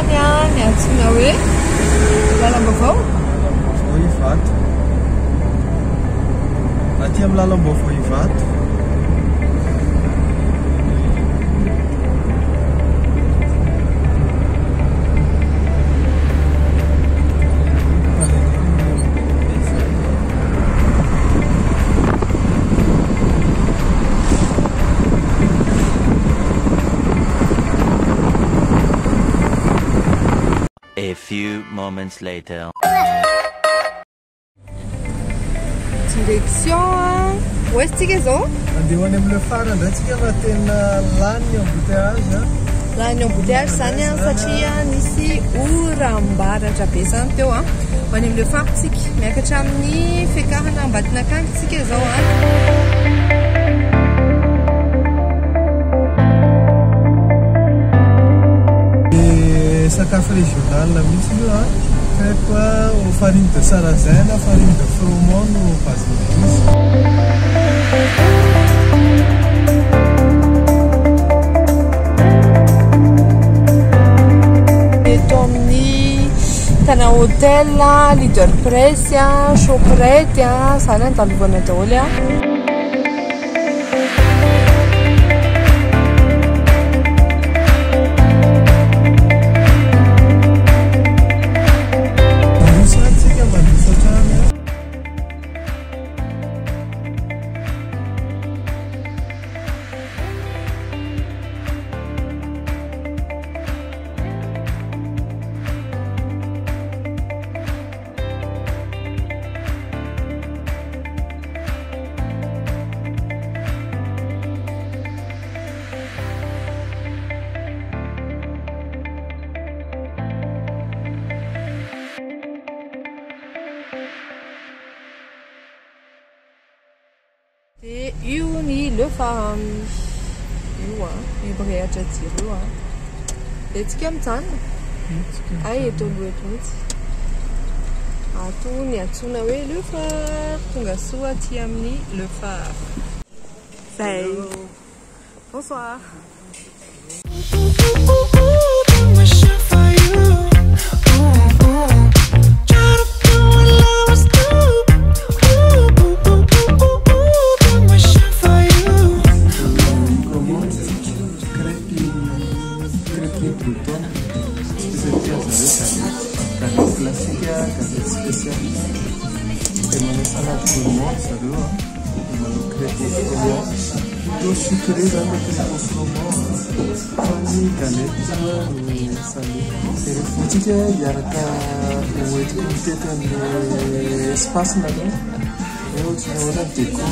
zany a ny antsoina hoe lalam-baovao Ivato. Aty amin'ny lalam-baovao Ivato. A few moments later. Direction ouestsika zao. Andeha any amin'ny farany antsika na tena lany embouteillage. Lany embouteillage zany a satria nisy oram-baratra be zany teo a. Ho any amin'ny faritsika miakatra amin'ny fiakarana Ambatonakanga tsika zao a. Sakafo régional mihitsy io a. Crêpe au farine de sarrasin, farine de froment no base-n'izy. Eto amin'ny Tana Hotel, Leader Press, Shoprite zany andalovana daholo a. Io ny le farany io a mirehatra jiro a. Etsika mijanona ay eto aloha eto mihitsy ato ny antsoina hoe le phare tonga soa aty amin'ny le phare. Zay. Bonsoir. Sucré zany matetiky froment fa ny galety salé. Rehefa hiaraka hoentiko mitety amin'ny espace nanao hoe ohatrany ahoana décor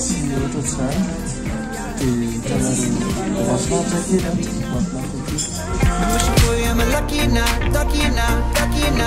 sy ohatr'izany dia hitanareo mahafinaritra kely mahafinaritra kely.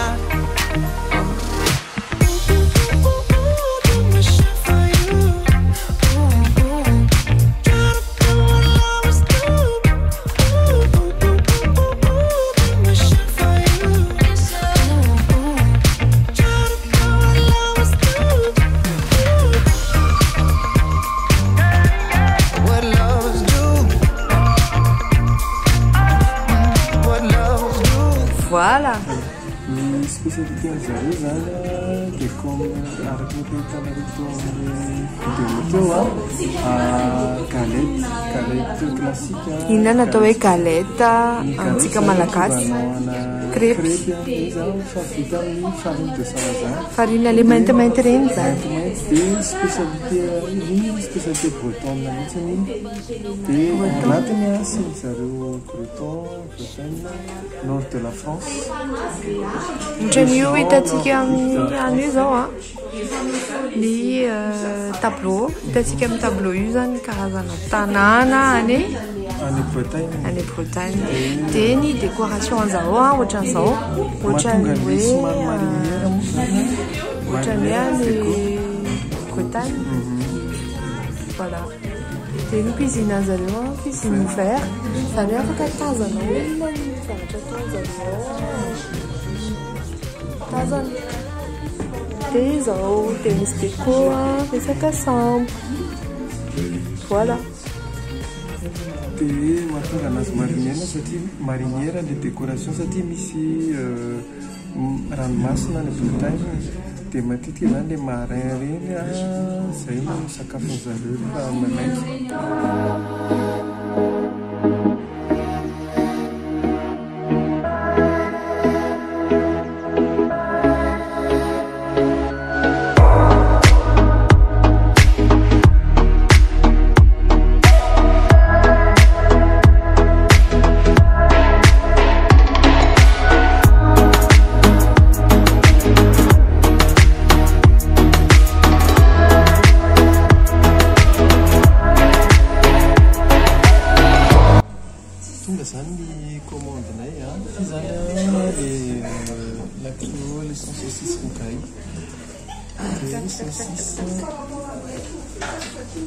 Voilà. Ny spécialité an'zareo zany dia comme araka ny hitanareo teo amin'ny vidéo teo galette classique. Inona natao hoe galette antsika malagasy? Crêpe. Fa vita amin'ny farine de sarrasin. Farine le maintimainty reny zany. Dia spécialité bretonne mihitsiny. Dia anatiny asiany zareo breton, nord de la France. Ohatran'io hitantsika amin'ny ano io zao a. Ny tableau hitantsika amin'ny tableau io zany karazana tanàna any Bretagne. Dia ny décoration zao a ohatran'izao ohatran'ny hoe ohatran'ny any Bretagne. Voilà. Dia ny cuisine zareo a cuisine ouvert zany afaka tazana olona ny zavatra ataon'zareo tazana. Dia izao dia misy déco resaka sambo. Voilà. dia mahatonga anazy mariniana satria mariniera le décoration satria misy ranomasina ny bretagne dia matetika zany le marin reny zay no sakafon'zareo rehefa manaitra.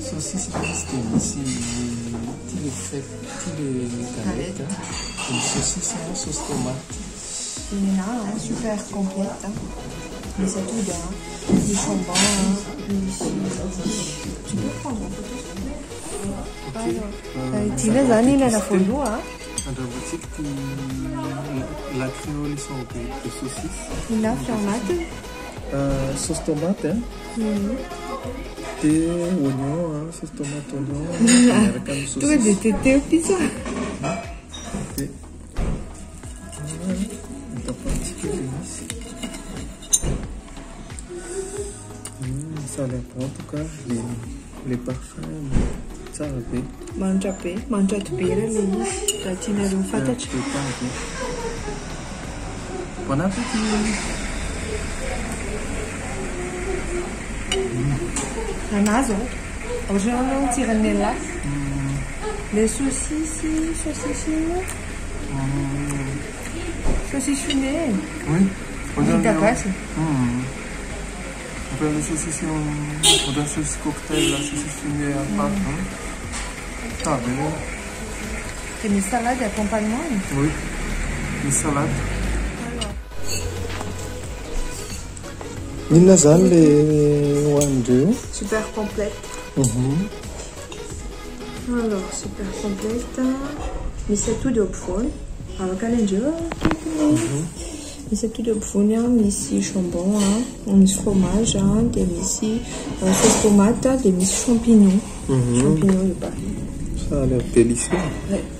Saucisse de ici, les galettes, une saucisse en sauce tomate. C'est super complète. Mais c'est tout bien. Du jambon, tu peux prendre un peu de Tina Zani, la follow, hein? La créole sont de saucisse. Une tomate. Sauce tomate, hein? Et oignon, sauce tomate, oignon. Tu veux des tétés au pizza? Ça a l'air bon en tout cas, les parfums, ça va bien. Mangiate bere, la tina d'un fatacci. Buon appétit! La naso, oggi non tira nella. Les saucisses, saucissonnées. Oui. Qui t'apasse? On peut les saucisses, on donne saucisse cocktail, la saucissonnée à part. Ah, bien. Et mes salades d'accompagnement? Oui, les salades. Nina zany le hoanindreo. Super complète. Alors, super complète. Misy atody eo ampovoany. Araka alendreo misy atody eo ampovoany, misy jambon, misy fromage, dia misy sauce tomate, dia misy champignon. Champignon de Paris. Ça a l'air délicieux.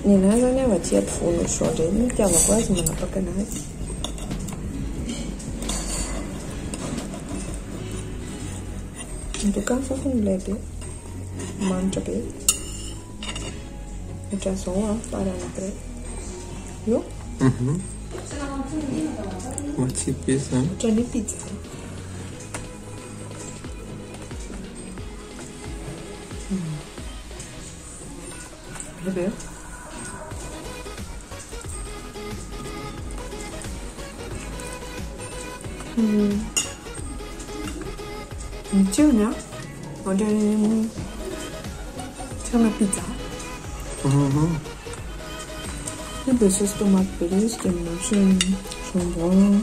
Ny anahy zany avy aty ampovoany ohatr'izao indray tiavako azy manapaka anazy. En tout cas, fofony ilay be. Manitra be. Ohatr'izao farany Io? Matsiro be zany. Ohatran'ny pizza. Be. Mitsiona. C'è una pizza. Le sauce tomate pelée, c'est jambon,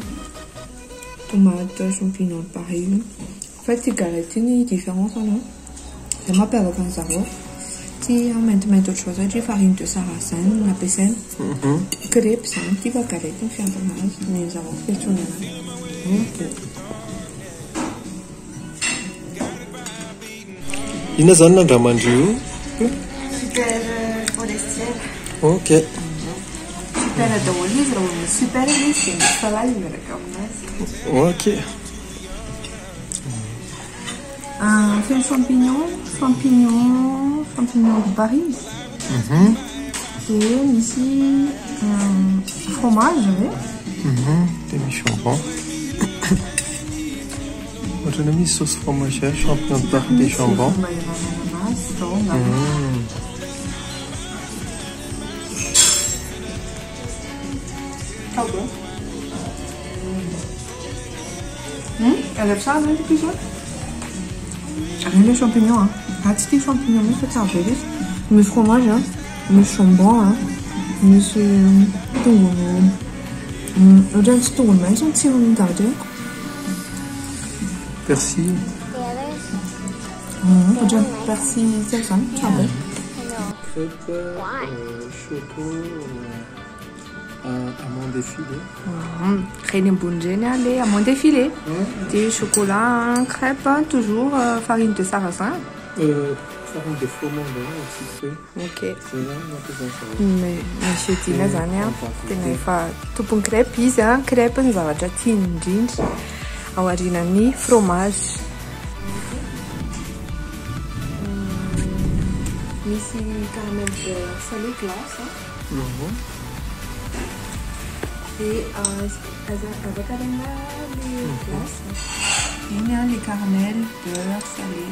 tomate, champignons, pareil. En fait, les galettes, il y a une différence, non? C'est ma père qui a si on met autre chose, j'ai farine de sarrasin, la pécelle, crêpes, c'est un petit peu galette, donc c'est un peu mal, mais nous avons fait tourner là. Ina zany nandramandrio? Super forestière. Ok. Super daholo izy raha olona super izy dia misy salade miaraka aminazy. Ok. Feno champignon de Paris. Dia misy fromage Dia misy jambon. Ohatrany misy sauce fromagère, champignon de Paris des jambon. Elle lève ça, non, depuis ça? Rien de champignons, Ah, c'est des champignons, mais c'est ça, mais fromage, mais jambon, mais c'est tout. Regarde, c'est tout, mais ils ont tiré une tarte. Persil. Regarde, persil, c'est ça, ça va. crêpes, choco, amande défilé. Reny ambony reny le amande défilé. De chocolat, crêpe, toujours farine de sarrasin. Farine de froment sucré. Ok. Monsieur Tina zany tena efa tompony crêpe izy crêpe ny zavatra tiany indrindra ao aorianany fromage. Misy caramel beurre salé glace. Et avec la glace. Il y a les caramel beurre salé.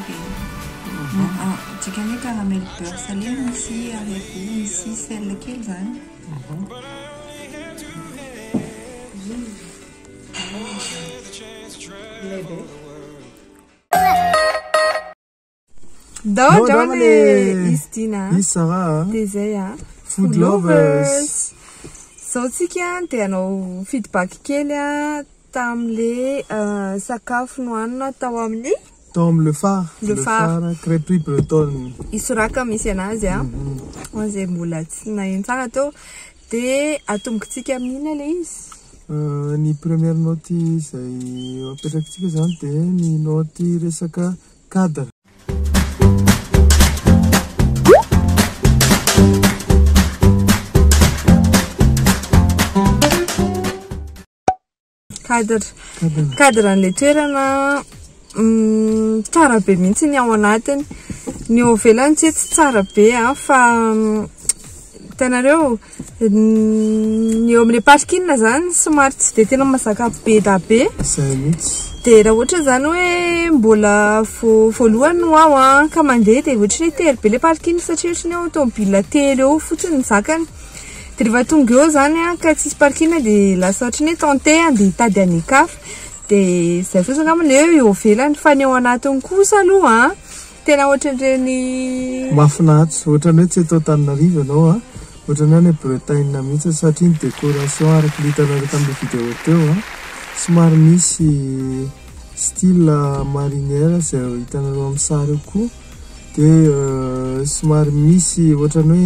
Tu connais caramel beurre salé ici avec vous, ici c'est lequel zany? Daodraony izy tina. Izy Sara. De zay Food lovers. Zao tsika de hanao feedback kely tam'le sakafo nohanina tao amin'ny Tom le phare. Le phare. Crêperie bretonne. Isoraka misy anazy zay mbola tsy naheno tsara teo de atombokontsika amin'ina le izy. Ny première note izay apetrakintsika zany de ny note resaka cadre. Cadre an'le toerana tsara be mihitsy ny ao anatiny. Ny ao ivelany tsy tsara be fa hitanareo ny eo amin'le parking zany somary tsy de tena mazaka be da be. Zay mihitsy. De raha ohatra zany hoe mbola voalohany no ao ka mandeha de ohatra ny telo be le parking satria ohatra ny ao tomobile telo eo fotsiny ny zakany. De rehefa tonga eo zany ka tsisy parking de lasa ohatra ny tente andeha hitady anikafa. De zay fotsiny angamba le eo ivelany fa ny ao anatiny kosa aloha tena ohatran'ireny mahafinaritra ohatrany hoe tsy eto Antananarivo ianao ohatrany hoe Bretagne mihitsy satria ny décoration araky hitanareo tamin'le vidéo teo somary misy style marinière zay hitanareo amin'ny sary eo koa de somary misy ohatrany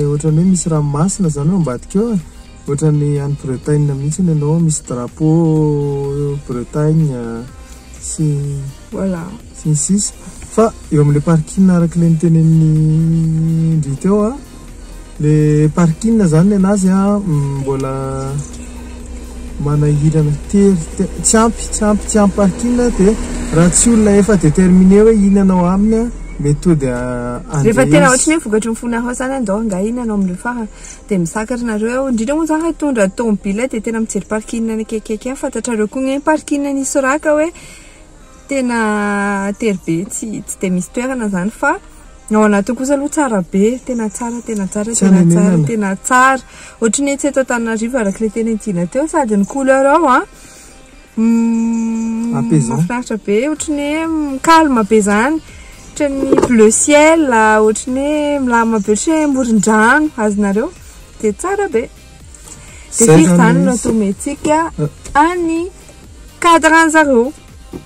hoe misy ranomasina zany ao ambadika eo ohatrany any Bretagne mihitsy ianao misy drapeau Bretagne sy voilà sy ny sisa fa eo amin'le parking araky le nitenen'ny ndry teo le parking zany anazy mbola manahirana tsy ampy parking de raha tsy olona efa déterminé hoe iny anao aminy méthode rehefa tena ohatra ny vokatry ny fonareo zany andao nga iny anao amin'le phare de misakatra nareo indrindra moa zany hitondra tomobile de tena mijery parking ny akekaiky fantatrareo koa ny parking ny Soraka hoe tena tery be tsy de misy toerana zany fa ao anatiny kosa aloha tsara be tena tsara ohatra ny tsy eto Antananarivo araky le tena itina teo sady ny couleur ao mahafinaritra be ohatra ny calme be zany ohatra ny bleu ciel ohatra ny milama be ohatra ny moron-drano azonareo de tsara be de fizy zany no tometsika any cadre an'zareo.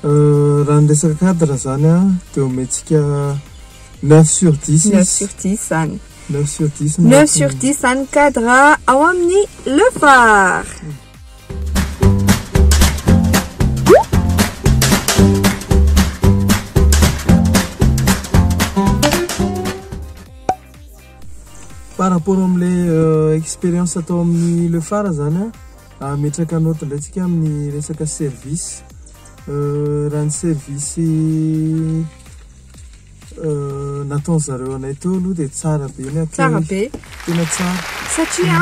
Raha ny resaka cadre zany de ometsika 9 sur 10 9 sur 10 zany 9 sur 10 9 sur 10 zany cadre ao amin'ny Le Phare. Par rapport am'le expérience atao amin'ny Le Phare zany metraka note ndraitsika amin'ny resaka service raha ny service nataony zareo anay teo aloha de tsara be ny tsara be tena tsara satria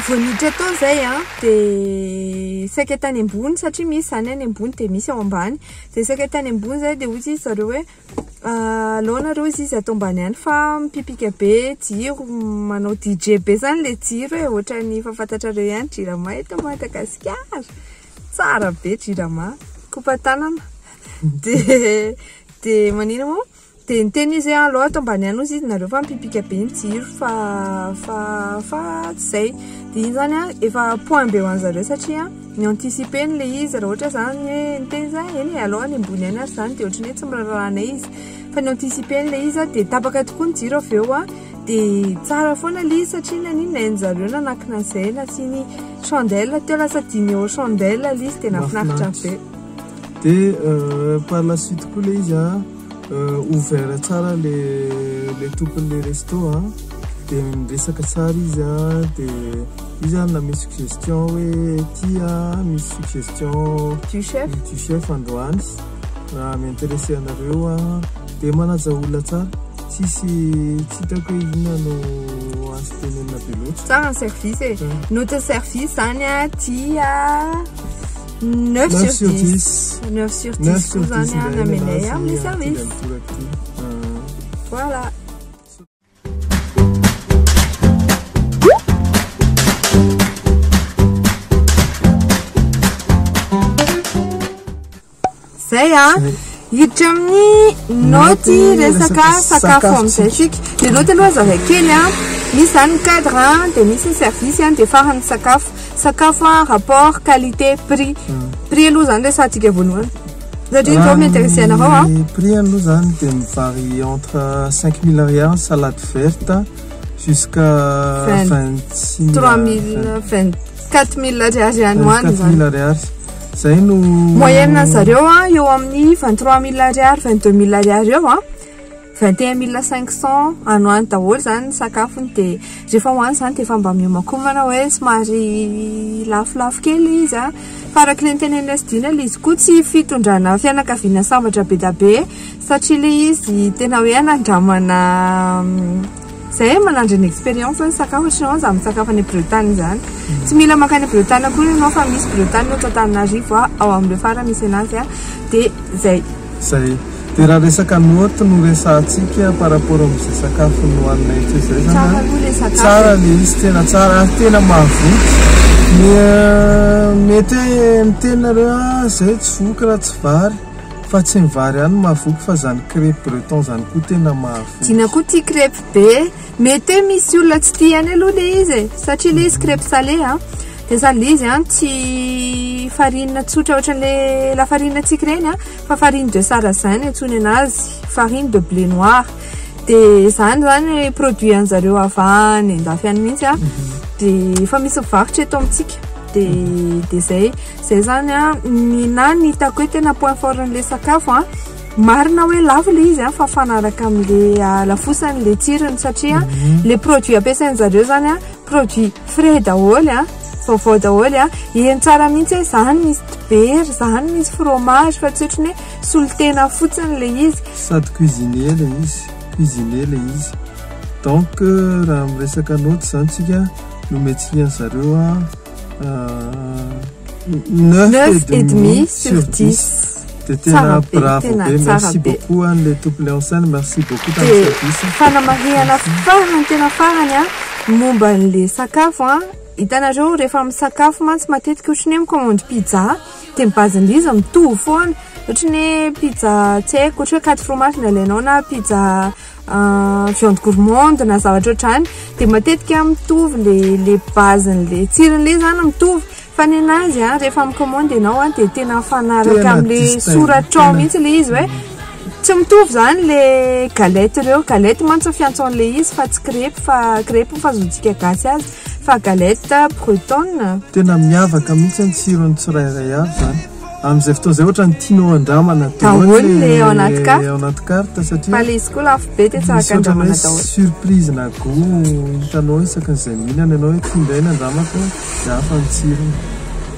voaniditra atao zay de saika tany ambony satria misy zany any ambony de misy ao ambany de saika tany ambony zay de ozy zareo hoe alonareo izy atao ambany any fa mipipika be jiro manao DJ be zany le jiro hoe ohatra ny fahafantatrareo ihany Jirama eto Madagasikara tsara be Jirama kopatanana de manina moa de niteny izy aloha atao ambany any ozy izy nareo fa mipipika be ny jiro fa zay de iny zany efa point be ho an'zareo satria ny anticiper le izy raha ohatra zany hoe niteny zany eny aloha ny ambony any azy zany de ohatra ny hoe tsy mirarahana izy fa ny anticiper le izy de tapaka tokoa ny jiro avy eo dia tsara foana ilay izy satria nanina hain'zareo nanakina an'izay nasiany chandelle teo lasa dimy eo chandelle ilay izy dia nafinaritra be. Dia par la suite koa ilay izy ouvert tsara le tompon'ilay resto dia miresaka tsara izy dia izy na misy suggestion hoe ty misy suggestion du chef androany raha miintéressé anareo dia manaja olona tsara tsisy tsy hitako hoe inona no azy tenenina be loatra tsara ny service e notre service zany ty 9 sur 10 9 sur 10 koa zany namenay amin'ny service voilà. Zay hiditra amin'ny noty resaka sakafo amin'izay sika. Ny noty aloha zavankely misy zany cadre dia misy service dia farany sakafo rapport qualité prix aloha zany resatsika voalohany satria zao m'intéressé anareo prix aloha zany dia mivary entre 5000 ariary salade verte jusqu'à 4000 ariary anoany zany zay no moyenne zareo eo amin'ny 23000 ariary 22000 ariary eo 21500 anoany daholo zany sakafony dia rehefa hoany zany dia efa mba miomakomana hoe somary lafolafo kely izy faraka ilay nitenenina sy dina ilay izy koa tsy fitondrana fianakaviana sambatra be da be satria ilay izy tena hoe anandramana zay manandry ny expérience ny sakafo sinon za misakafo any Bretagne zany tsy mila makany Bretagne koa ianao fa misy Bretagne ohatry Antananarivo ao amin'ireo fara misy anazy dia zay dia raha resaka note no resantsika par rapport amin'izay sakafo no hoaninay ty zay zany tsara le izy tena tsara ary tena mahavoky mety mitenareo zay tsy voky raha tsy vary fa tsy mivary ihany mahavoky fa zany crêpe breton zany koa tena mahavoky dina koa tia crêpe be mety hoe misy olona tsy tiany aloha le izy satria le izy crêpe salé dia zany le izy tsy farine tsotra ohatran'le la farine tsika reny fa farine de sarrasin antsoiny anazy farine de blé noir dia zany produit an'zareo avany andafy any mihitsy dia efa misy mivarotra eto amintsika dia zay zany ny hitako hoe tena point fort n'le sakafo marina hoe lavo le izy fa fanaraka amin'le lafosany le tsirony satria le produit ampiasain'zareo zany produit frais daholy vaovao daholy eny tsara mihitsy hoe zany misy dibera zany misy fromage fa tsy ohatrany hoe solotena fotsiny le izy sady cuisinier le izy donc raha miresaka noty zany tsika nometsia an'zareo 9,5 sur 10 dia tena bravo be merci beaucoup an'le tompony enseigne merci beaucoup tamin'ny service fanamahihana farany tena farany momba n'le sakafo hitanareo rehefa misakafo mantsy matetika ohatrany hoe mikomandy pizza dia mibaziny izy mitovy foana ohatrany hoe pizza tsy haiko ohatra hoe 4 fromage ny alainao na pizza viande gourmande na zavatra ohatrany dia matetika mitovy le bazin'le tsiron'le zany mitovy fa ny anazy rehefa mikomandy ianao dia tena fanaraka amin'le soratrao mihitsy le izy hoe tsy mitovy zany le galette reo galette mantsy fiantson'le izy fa tsy crêpe fa crêpe fazontsika gasy azy fa galette bretonne tena miavaka mihitsy ny tsirony tsirairay avy zany amin'izay fotoana zay ohatra ny tianao andramana daholo le ao anaty carte satria fa le izy koa lafo be dia tsaraka andramana daholo surprise na go hitanao isakan'izay mihinana ianao hoe tindray ny andramako dia hafa ny tsirony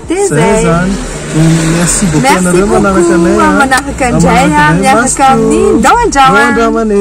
dia zay zany merci beaucoup anareo manaraka anay manaraka indray miaraka amin'ny ndao andramana